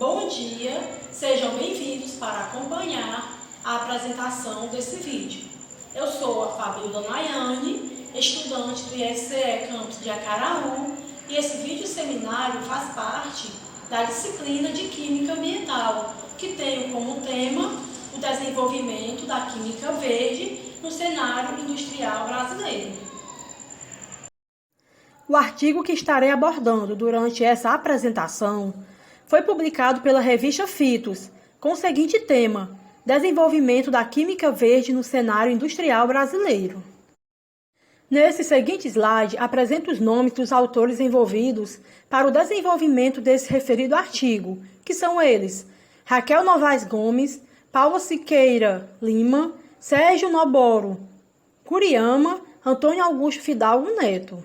Bom dia, sejam bem-vindos para acompanhar a apresentação desse vídeo. Eu sou a Fabíola Nayane, estudante do IFCE Campus de Acaraú, e esse vídeo seminário faz parte da disciplina de Química Ambiental, que tem como tema o desenvolvimento da química verde no cenário industrial brasileiro. O artigo que estarei abordando durante essa apresentação foi publicado pela revista Fitos, com o seguinte tema: Desenvolvimento da química verde no cenário industrial brasileiro. Nesse seguinte slide, apresento os nomes dos autores envolvidos para o desenvolvimento desse referido artigo, que são eles: Raquel Novaes Gomes, Paulo Siqueira Lima, Sérgio Noboro Kuriyama, Antônio Augusto Fidalgo Neto.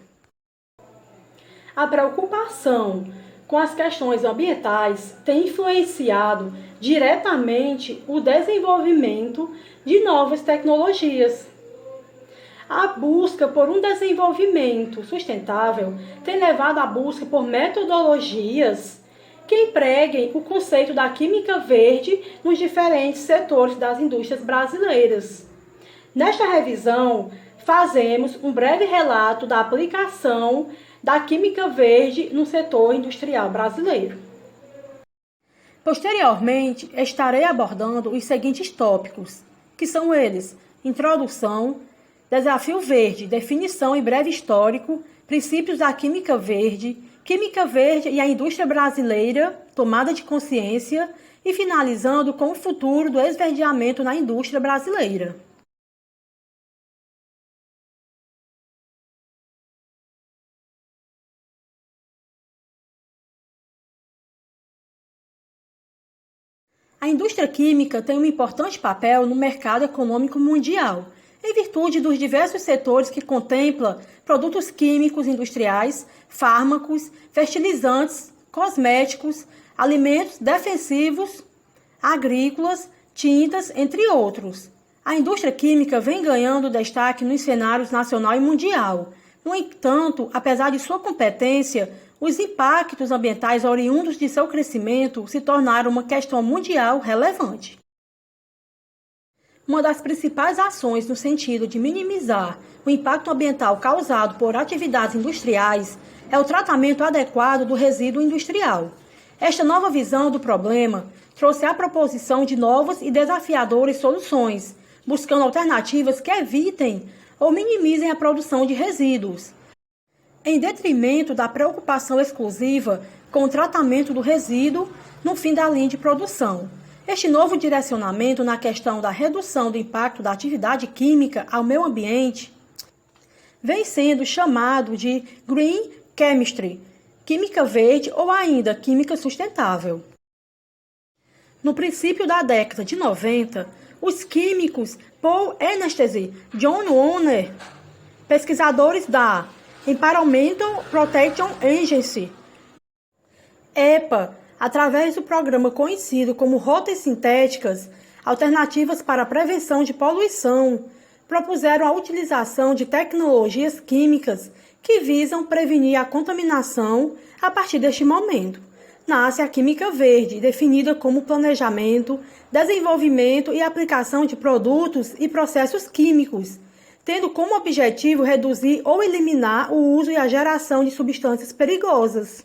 A preocupação com as questões ambientais tem influenciado diretamente o desenvolvimento de novas tecnologias. A busca por um desenvolvimento sustentável tem levado à busca por metodologias que empreguem o conceito da química verde nos diferentes setores das indústrias brasileiras. Nesta revisão, fazemos um breve relato da aplicação da química verde no setor industrial brasileiro. Posteriormente, estarei abordando os seguintes tópicos, que são eles: introdução, desafio verde, definição e breve histórico, princípios da química verde e a indústria brasileira, tomada de consciência, e finalizando com o futuro do esverdeamento na indústria brasileira. A indústria química tem um importante papel no mercado econômico mundial, em virtude dos diversos setores que contempla produtos químicos industriais, fármacos, fertilizantes, cosméticos, alimentos defensivos, agrícolas, tintas, entre outros. A indústria química vem ganhando destaque nos cenários nacional e mundial. No entanto, apesar de sua competência, os impactos ambientais oriundos de seu crescimento se tornaram uma questão mundial relevante. Uma das principais ações no sentido de minimizar o impacto ambiental causado por atividades industriais é o tratamento adequado do resíduo industrial. Esta nova visão do problema trouxe a proposição de novas e desafiadoras soluções, buscando alternativas que evitem ou minimizem a produção de resíduos, em detrimento da preocupação exclusiva com o tratamento do resíduo no fim da linha de produção. Este novo direcionamento na questão da redução do impacto da atividade química ao meio ambiente vem sendo chamado de Green Chemistry, química verde ou ainda química sustentável. No princípio da década de 90, os químicos Paul Ernest e John Warner, pesquisadores da Environmental Protection Agency, EPA, através do programa conhecido como Rotas Sintéticas, Alternativas para a Prevenção de Poluição, propuseram a utilização de tecnologias químicas que visam prevenir a contaminação. A partir deste momento, nasce a química verde, definida como planejamento, desenvolvimento e aplicação de produtos e processos químicos, tendo como objetivo reduzir ou eliminar o uso e a geração de substâncias perigosas.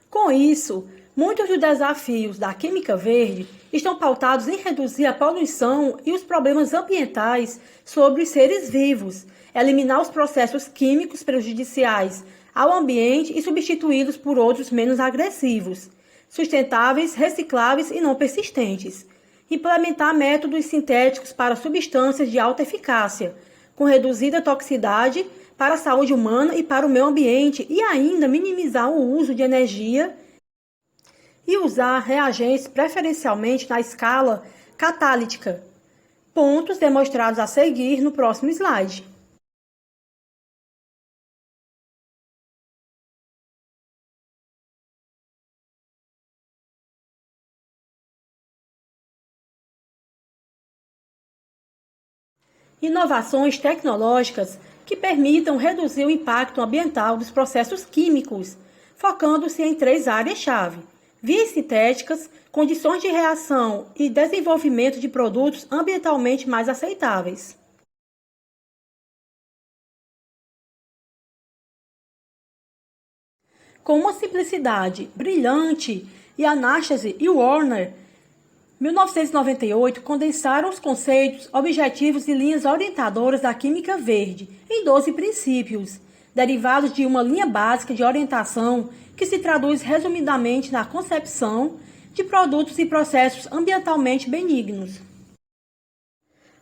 Com isso, muitos dos desafios da química verde estão pautados em reduzir a poluição e os problemas ambientais sobre os seres vivos, eliminar os processos químicos prejudiciais ao ambiente e substituí-los por outros menos agressivos, sustentáveis, recicláveis e não persistentes. Implementar métodos sintéticos para substâncias de alta eficácia, com reduzida toxicidade para a saúde humana e para o meio ambiente, e ainda minimizar o uso de energia e usar reagentes preferencialmente na escala catalítica. Pontos demonstrados a seguir no próximo slide. Inovações tecnológicas que permitam reduzir o impacto ambiental dos processos químicos, focando-se em 3 áreas-chave: vias sintéticas, condições de reação e desenvolvimento de produtos ambientalmente mais aceitáveis. Com uma simplicidade brilhante, Ianashese e Warner, 1998, condensaram os conceitos, objetivos e linhas orientadoras da química verde em 12 princípios, derivados de uma linha básica de orientação que se traduz resumidamente na concepção de produtos e processos ambientalmente benignos.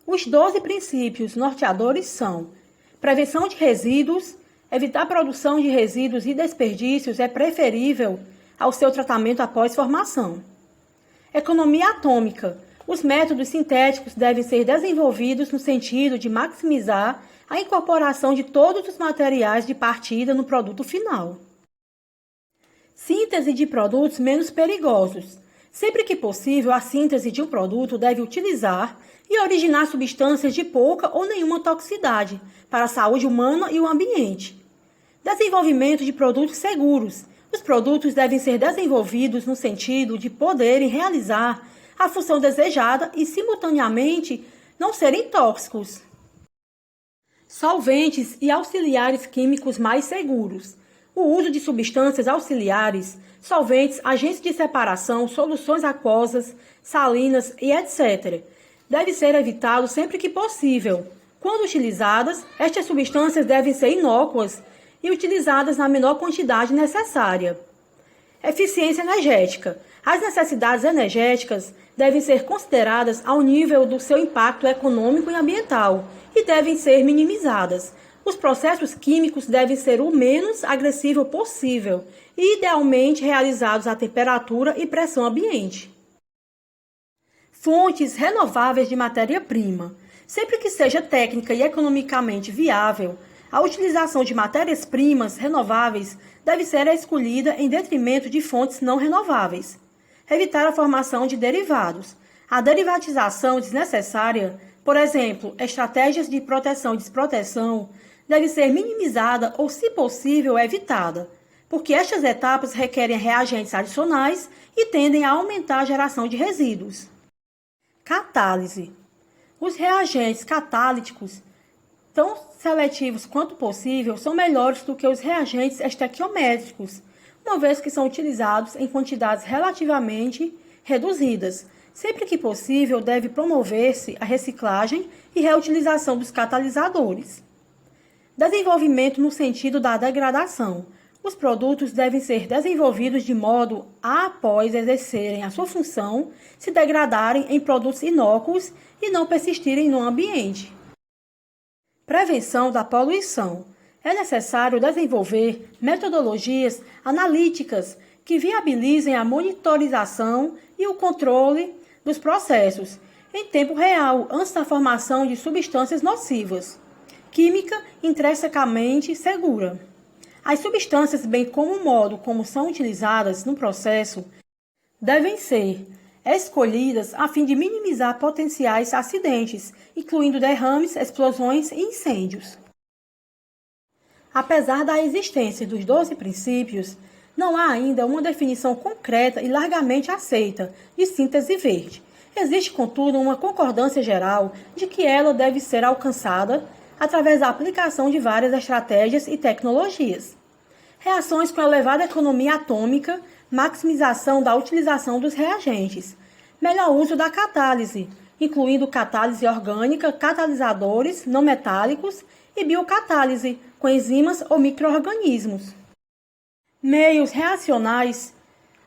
Os 12 princípios norteadores são: prevenção de resíduos. Evitar a produção de resíduos e desperdícios é preferível ao seu tratamento após formação. Economia atômica. Os métodos sintéticos devem ser desenvolvidos no sentido de maximizar a incorporação de todos os materiais de partida no produto final. Síntese de produtos menos perigosos. Sempre que possível, a síntese de um produto deve utilizar e originar substâncias de pouca ou nenhuma toxicidade para a saúde humana e o ambiente. Desenvolvimento de produtos seguros. Os produtos devem ser desenvolvidos no sentido de poderem realizar a função desejada e, simultaneamente, não serem tóxicos. Solventes e auxiliares químicos mais seguros. O uso de substâncias auxiliares, solventes, agentes de separação, soluções aquosas, salinas e etc. deve ser evitado sempre que possível. Quando utilizadas, estas substâncias devem ser inócuas e utilizadas na menor quantidade necessária. Eficiência energética. As necessidades energéticas devem ser consideradas ao nível do seu impacto econômico e ambiental e devem ser minimizadas. Os processos químicos devem ser o menos agressivo possível e, idealmente, realizados à temperatura e pressão ambiente. Fontes renováveis de matéria-prima. Sempre que seja técnica e economicamente viável, a utilização de matérias-primas renováveis deve ser escolhida em detrimento de fontes não renováveis. Evitar a formação de derivados. A derivatização desnecessária, por exemplo, estratégias de proteção e desproteção, deve ser minimizada ou, se possível, evitada, porque estas etapas requerem reagentes adicionais e tendem a aumentar a geração de resíduos. Catálise. Os reagentes catalíticos, tão seletivos quanto possível, são melhores do que os reagentes estequiométricos, uma vez que são utilizados em quantidades relativamente reduzidas. Sempre que possível, deve promover-se a reciclagem e reutilização dos catalisadores. Desenvolvimento no sentido da degradação. Os produtos devem ser desenvolvidos de modo a, após exercerem a sua função, se degradarem em produtos inócuos e não persistirem no ambiente. Prevenção da poluição. É necessário desenvolver metodologias analíticas que viabilizem a monitorização e o controle dos processos em tempo real antes da formação de substâncias nocivas. Química intrinsecamente segura. As substâncias, bem como o modo como são utilizadas no processo, devem ser escolhidas a fim de minimizar potenciais acidentes, incluindo derrames, explosões e incêndios. Apesar da existência dos 12 princípios, não há ainda uma definição concreta e largamente aceita de síntese verde. Existe, contudo, uma concordância geral de que ela deve ser alcançada através da aplicação de várias estratégias e tecnologias. Reações com elevada economia atômica, maximização da utilização dos reagentes, melhor uso da catálise, incluindo catálise orgânica, catalisadores não metálicos e biocatálise, com enzimas ou micro-organismos. Meios reacionais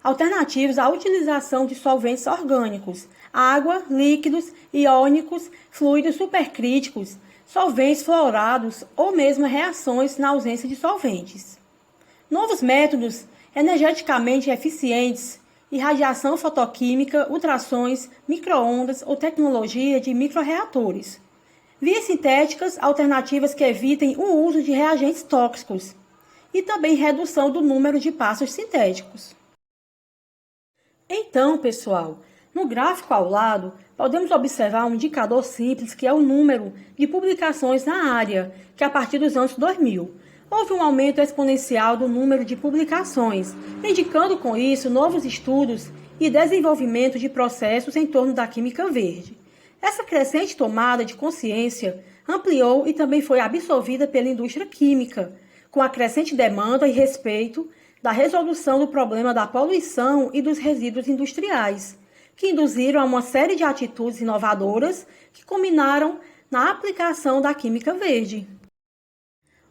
alternativos à utilização de solventes orgânicos, água, líquidos, iônicos, fluidos supercríticos, solventes fluorados ou mesmo reações na ausência de solventes. Novos métodos energeticamente eficientes, irradiação fotoquímica, ultrassons, micro-ondas ou tecnologia de microreatores. Vias sintéticas alternativas que evitem o uso de reagentes tóxicos e também redução do número de passos sintéticos. Então, pessoal, no gráfico ao lado, podemos observar um indicador simples que é o número de publicações na área, que é a partir dos anos 2000. houve um aumento exponencial do número de publicações, indicando com isso novos estudos e desenvolvimento de processos em torno da química verde. Essa crescente tomada de consciência ampliou e também foi absorvida pela indústria química, com a crescente demanda e respeito da resolução do problema da poluição e dos resíduos industriais, que induziram a uma série de atitudes inovadoras que culminaram na aplicação da química verde.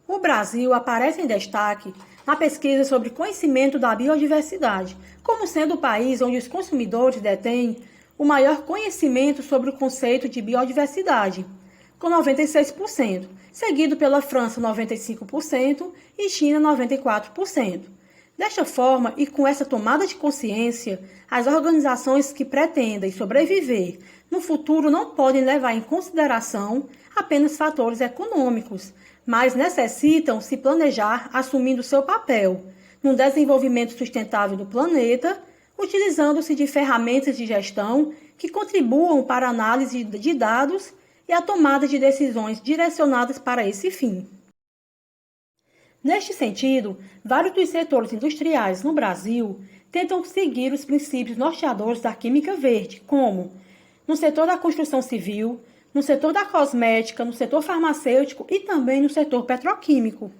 O Brasil aparece em destaque na pesquisa sobre conhecimento da biodiversidade, como sendo o país onde os consumidores detêm o maior conhecimento sobre o conceito de biodiversidade, com 96%, seguido pela França 95% e China 94%. Desta forma, e com essa tomada de consciência, as organizações que pretendem sobreviver no futuro não podem levar em consideração apenas fatores econômicos, mas necessitam se planejar assumindo seu papel no desenvolvimento sustentável do planeta, utilizando-se de ferramentas de gestão que contribuam para a análise de dados e a tomada de decisões direcionadas para esse fim. Neste sentido, vários dos setores industriais no Brasil tentam seguir os princípios norteadores da química verde, como no setor da construção civil, no setor da cosmética, no setor farmacêutico e também no setor petroquímico.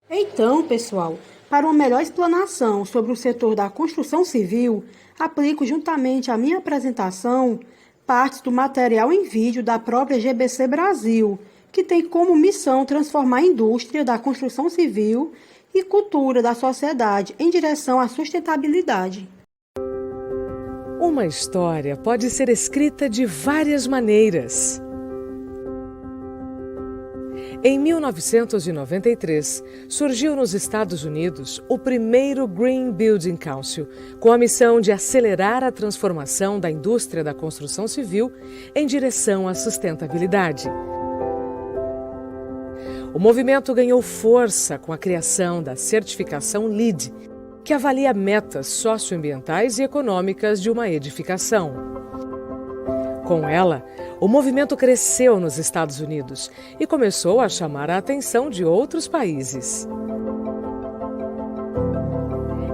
Então, pessoal, para uma melhor explanação sobre o setor da construção civil, aplico juntamente à minha apresentação partes do material em vídeo da própria GBC Brasil, que tem como missão transformar a indústria da construção civil e cultura da sociedade em direção à sustentabilidade. Uma história pode ser escrita de várias maneiras. Em 1993, surgiu nos Estados Unidos o primeiro Green Building Council, com a missão de acelerar a transformação da indústria da construção civil em direção à sustentabilidade. O movimento ganhou força com a criação da certificação LEED, que avalia metas socioambientais e econômicas de uma edificação. Com ela, o movimento cresceu nos Estados Unidos e começou a chamar a atenção de outros países.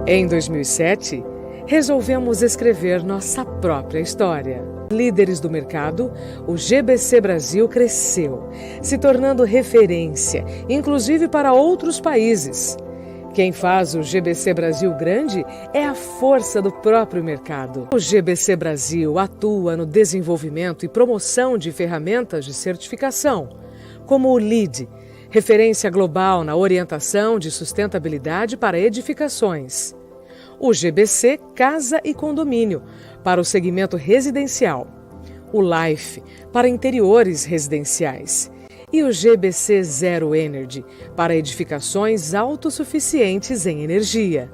Em 2007, resolvemos escrever nossa própria história. Líderes do mercado, o GBC Brasil cresceu, se tornando referência, inclusive para outros países. Quem faz o GBC Brasil grande é a força do próprio mercado. O GBC Brasil atua no desenvolvimento e promoção de ferramentas de certificação, como o LEED, referência global na orientação de sustentabilidade para edificações. O GBC Casa e Condomínio, para o segmento residencial. O LIFE, para interiores residenciais. E o GBC Zero Energy, para edificações autossuficientes em energia.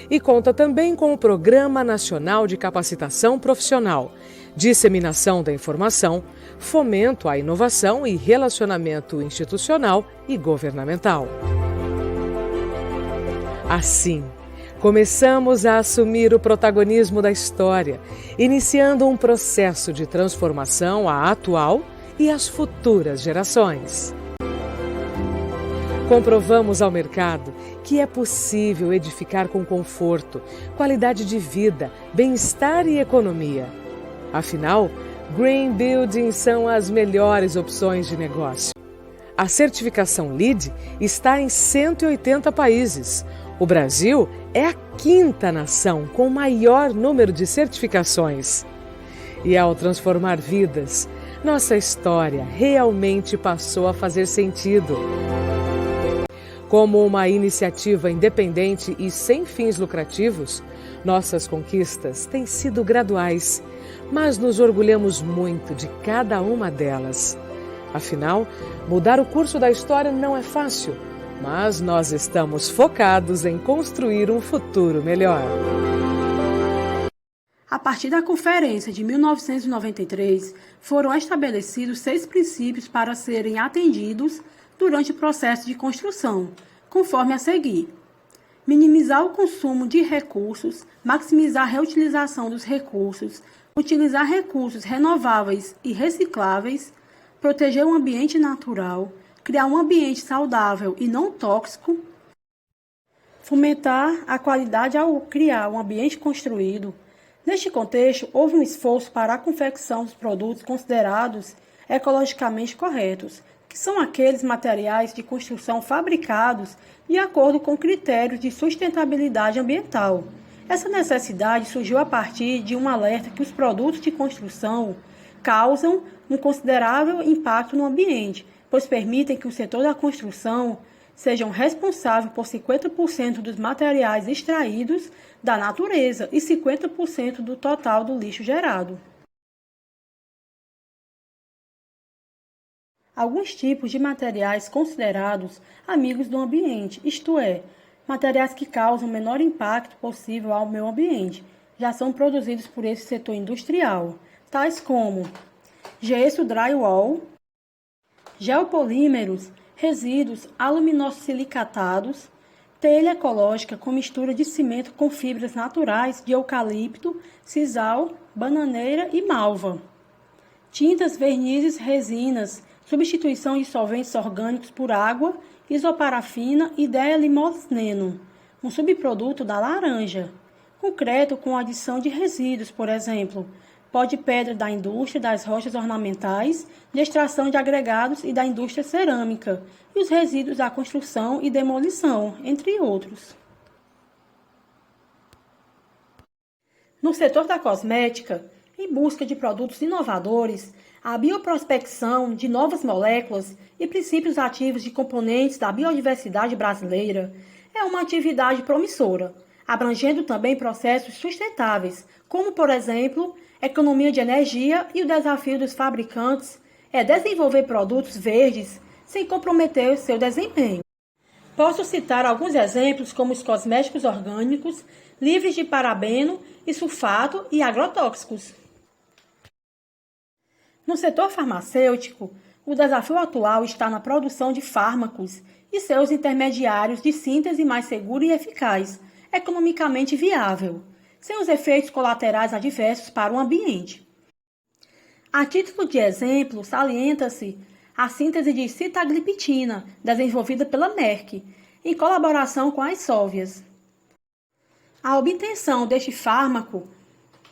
E conta também com o Programa Nacional de Capacitação Profissional, disseminação da informação, fomento à inovação e relacionamento institucional e governamental. Assim, começamos a assumir o protagonismo da história, iniciando um processo de transformação à atual e às futuras gerações. Comprovamos ao mercado que é possível edificar com conforto, qualidade de vida, bem-estar e economia. Afinal, Green Buildings são as melhores opções de negócio. A certificação LEED está em 180 países. O Brasil é a 5ª nação com o maior número de certificações. E ao transformar vidas, nossa história realmente passou a fazer sentido. Como uma iniciativa independente e sem fins lucrativos, nossas conquistas têm sido graduais, mas nos orgulhamos muito de cada uma delas. Afinal, mudar o curso da história não é fácil, mas nós estamos focados em construir um futuro melhor. A partir da Conferência de 1993, foram estabelecidos 6 princípios para serem atendidos durante o processo de construção, conforme a seguir: minimizar o consumo de recursos, maximizar a reutilização dos recursos, utilizar recursos renováveis e recicláveis, proteger o ambiente natural, criar um ambiente saudável e não tóxico, fomentar a qualidade ao criar um ambiente construído. Neste contexto, houve um esforço para a confecção dos produtos considerados ecologicamente corretos, que são aqueles materiais de construção fabricados de acordo com critérios de sustentabilidade ambiental. Essa necessidade surgiu a partir de um alerta que os produtos de construção causam um considerável impacto no ambiente, pois permitem que o setor da construção sejam responsáveis por 50% dos materiais extraídos da natureza e 50% do total do lixo gerado. Alguns tipos de materiais considerados amigos do ambiente, isto é, materiais que causam o menor impacto possível ao meio ambiente, já são produzidos por esse setor industrial, tais como gesso drywall, geopolímeros, resíduos aluminossilicatados, telha ecológica com mistura de cimento com fibras naturais de eucalipto, sisal, bananeira e malva, tintas, vernizes, resinas, substituição de solventes orgânicos por água, isoparafina e dialimosneno, um subproduto da laranja, concreto com adição de resíduos, por exemplo, pó de pedra da indústria das rochas ornamentais, de extração de agregados e da indústria cerâmica, e os resíduos da construção e demolição, entre outros. No setor da cosmética, em busca de produtos inovadores, a bioprospecção de novas moléculas e princípios ativos de componentes da biodiversidade brasileira é uma atividade promissora, abrangendo também processos sustentáveis, como, por exemplo, economia de energia, e o desafio dos fabricantes é desenvolver produtos verdes sem comprometer o seu desempenho. Posso citar alguns exemplos como os cosméticos orgânicos, livres de parabeno e sulfato e agrotóxicos. No setor farmacêutico, o desafio atual está na produção de fármacos e seus intermediários de síntese mais segura e eficaz, economicamente viável, sem os efeitos colaterais adversos para o ambiente. A título de exemplo, salienta-se a síntese de sitagliptina, desenvolvida pela Merck, em colaboração com as Sóvias. A obtenção deste fármaco,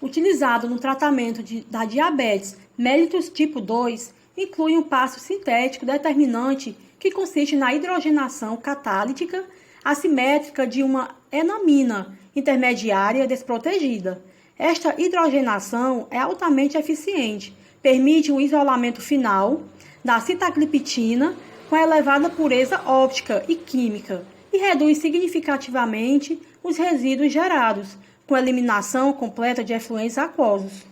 utilizado no tratamento da diabetes mellitus tipo 2, inclui um passo sintético determinante que consiste na hidrogenação catalítica assimétrica de uma enamina intermediária desprotegida. Esta hidrogenação é altamente eficiente, permite o isolamento final da sitagliptina com elevada pureza óptica e química e reduz significativamente os resíduos gerados, com eliminação completa de efluentes aquosos.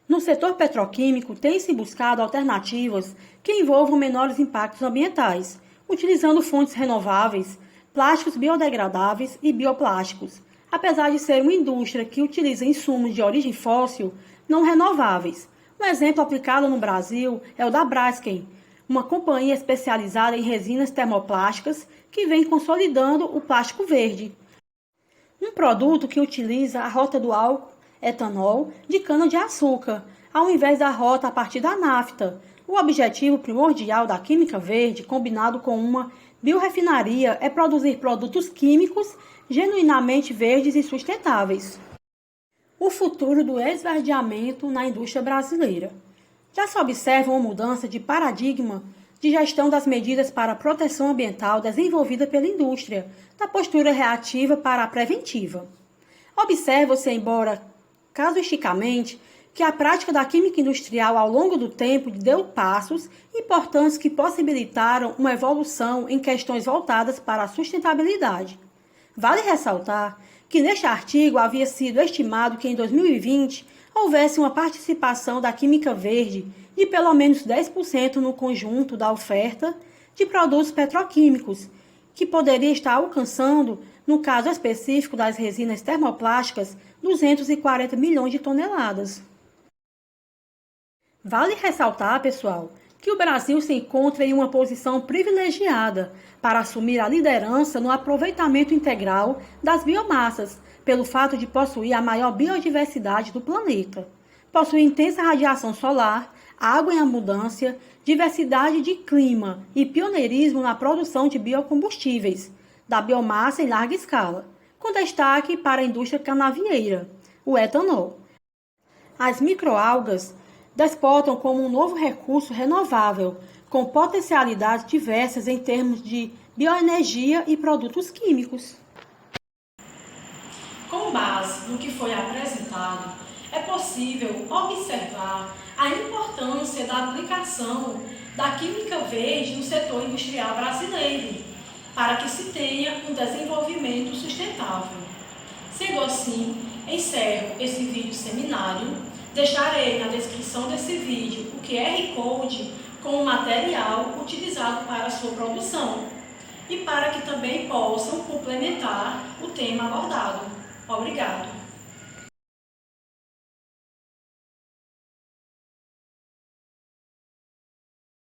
No setor petroquímico, tem-se buscado alternativas que envolvam menores impactos ambientais, utilizando fontes renováveis, plásticos biodegradáveis e bioplásticos, apesar de ser uma indústria que utiliza insumos de origem fóssil não renováveis. Um exemplo aplicado no Brasil é o da Braskem, uma companhia especializada em resinas termoplásticas que vem consolidando o plástico verde, um produto que utiliza a rota do álcool etanol de cana-de-açúcar, ao invés da rota a partir da nafta. O objetivo primordial da química verde, combinado com uma biorefinaria, é produzir produtos químicos genuinamente verdes e sustentáveis. O futuro do esverdeamento na indústria brasileira. Já se observa uma mudança de paradigma de gestão das medidas para a proteção ambiental desenvolvida pela indústria, da postura reativa para a preventiva. Observa-se, embora casuisticamente, que a prática da química industrial ao longo do tempo deu passos importantes que possibilitaram uma evolução em questões voltadas para a sustentabilidade. Vale ressaltar que neste artigo havia sido estimado que em 2020 houvesse uma participação da química verde de pelo menos 10% no conjunto da oferta de produtos petroquímicos, que poderia estar alcançando, no caso específico das resinas termoplásticas, 240 milhões de toneladas. Vale ressaltar, pessoal, que o Brasil se encontra em uma posição privilegiada para assumir a liderança no aproveitamento integral das biomassas, pelo fato de possuir a maior biodiversidade do planeta. Possui intensa radiação solar, água em abundância, diversidade de clima e pioneirismo na produção de biocombustíveis, da biomassa em larga escala, com destaque para a indústria canavieira, o etanol. As microalgas despontam como um novo recurso renovável, com potencialidades diversas em termos de bioenergia e produtos químicos. Com base no que foi apresentado, é possível observar a importância da aplicação da química verde no setor industrial brasileiro, para que se tenha um desenvolvimento sustentável. Sendo assim, encerro esse vídeo seminário. Deixarei na descrição desse vídeo o QR Code com o material utilizado para a sua produção e para que também possam complementar o tema abordado. Obrigado!